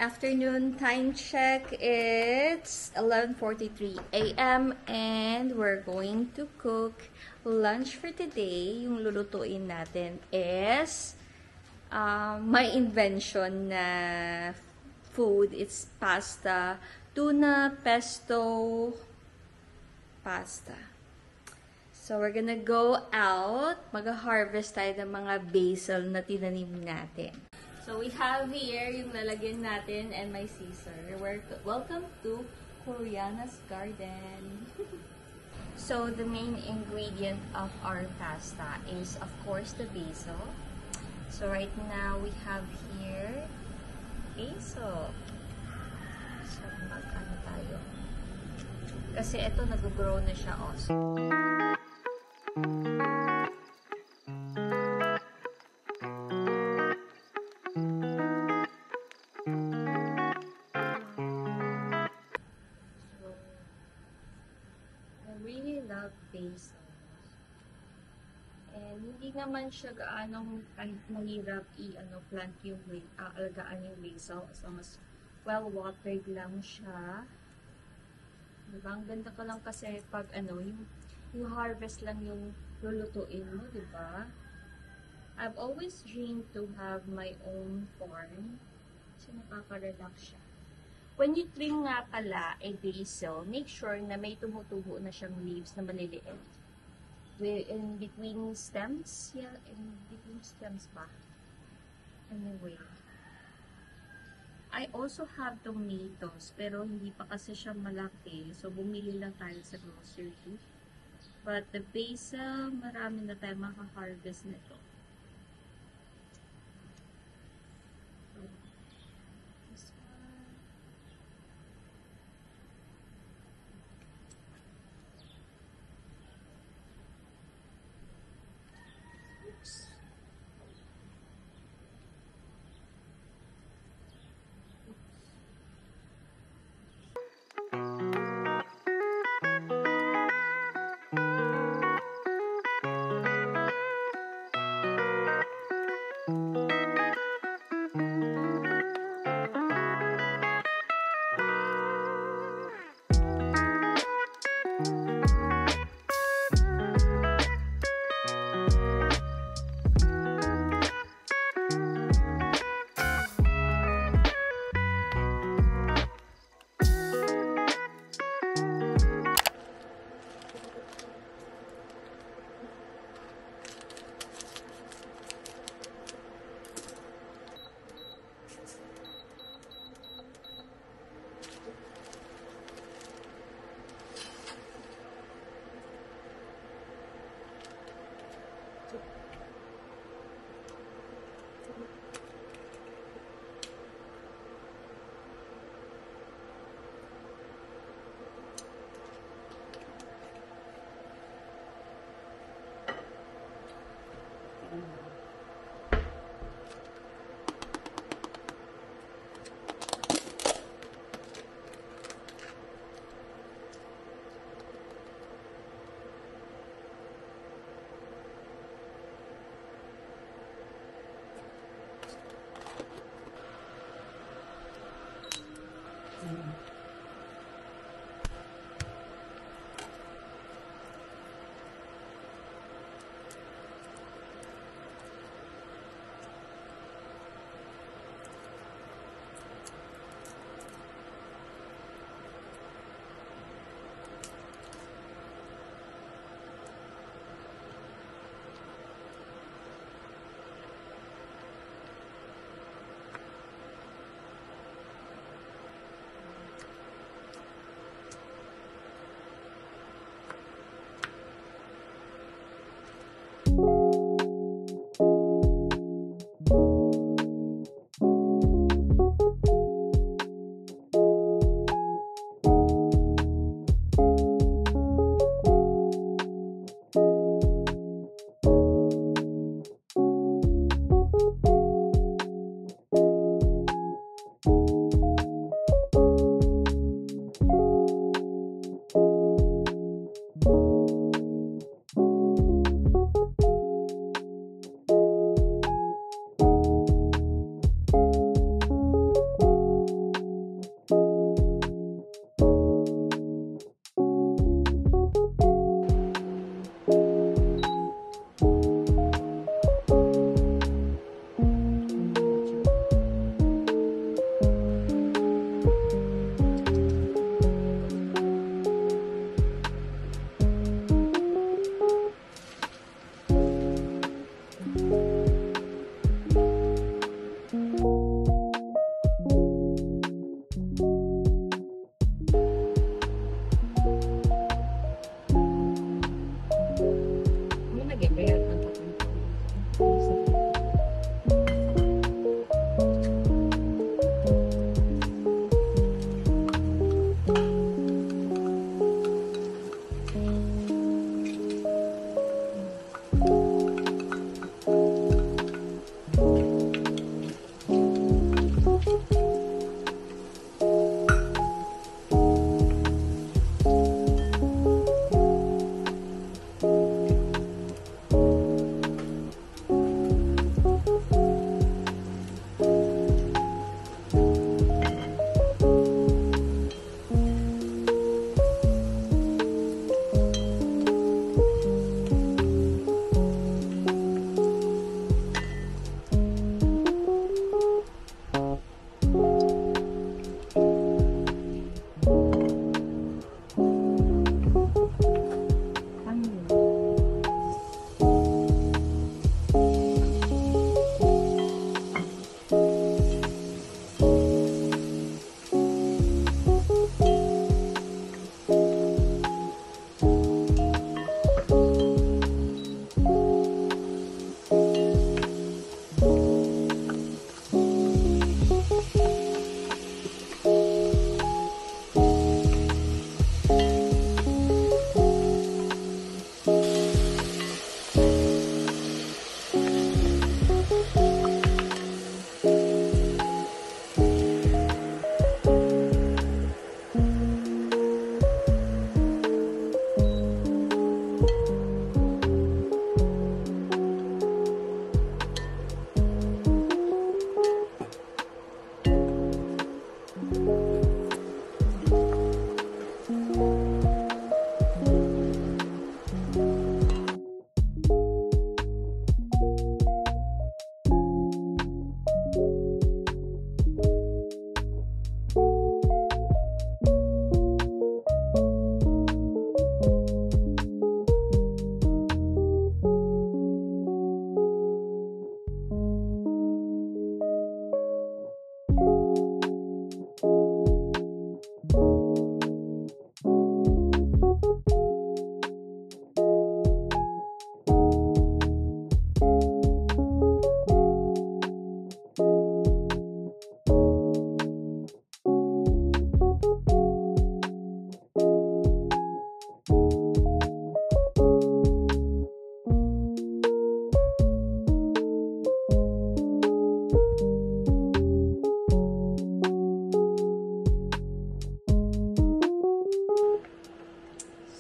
afternoon time check. It's 11:43 a.m. and we're going to cook lunch for today. Yung lulutuin natin is my invention na food. It's pasta, tuna pesto pasta. So we're gonna go out. Mag-harvest tayo ng mga basil na tinanim natin. So we have here yung lalagyan natin and my Caesar. Welcome to Koreana's Garden. So the main ingredient of our pasta is of course the basil. So right now we have here basil. So mag-ano tayo. Kasi ito nag-grow na siya also. Basil. And hindi naman siya gaanong kahit mahirap plant yung alagaan yung basil as long as well watered lang siya. Diba? Ang ganda ka lang kasi pag yung harvest lang yung lulutuin mo, diba? I've always dreamed to have my own farm. Kasi nakaka-relax siya. When you trim nga pala a basil, make sure na may tumutubo na siyang leaves na maliliit. In between stems? Yeah, in between stems pa. Anyway. I also have tomatoes, pero hindi pa kasi siya malaki. So, bumili lang tayo sa grocery. But the basil, marami na tayo maka-harvest nito.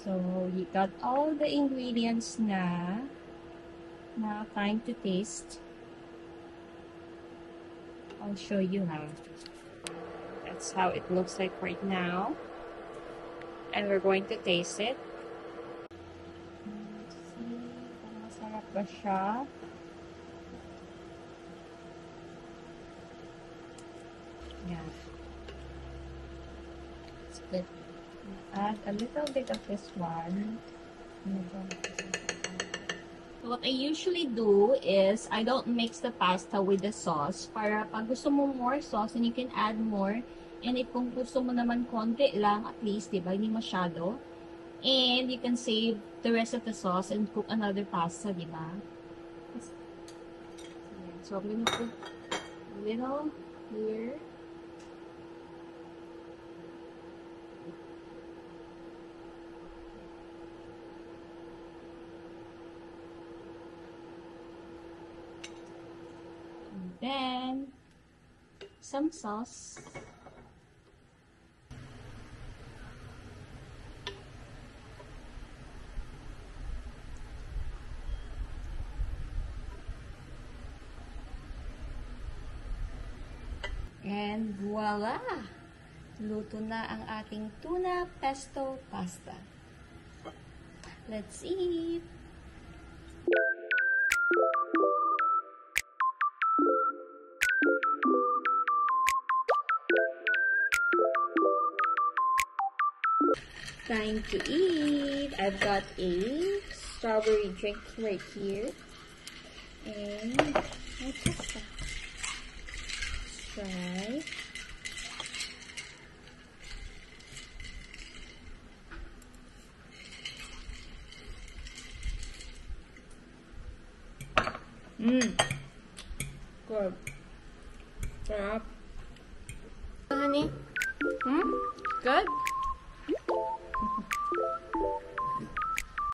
So, you got all the ingredients na. Now, time to taste. I'll show you how. That's how it looks like right now. And we're going to taste it. Let's see kung masarap ba siya. Yeah. It's good. Add a little bit of this one. So what I usually do is I don't mix the pasta with the sauce. Para pag gusto mo more sauce, and you can add more. And if kung gusto mo naman konti lang, at least, diba, hindi masyado. And you can save the rest of the sauce and cook another pasta, diba? So I'm gonna put a little here. Then, some sauce. And voila! Luto na ang ating tuna pesto pasta. Let's eat! Time to eat. I've got a strawberry drink right here. And my pasta. Let's try. Good. Sarap. Honey? Good?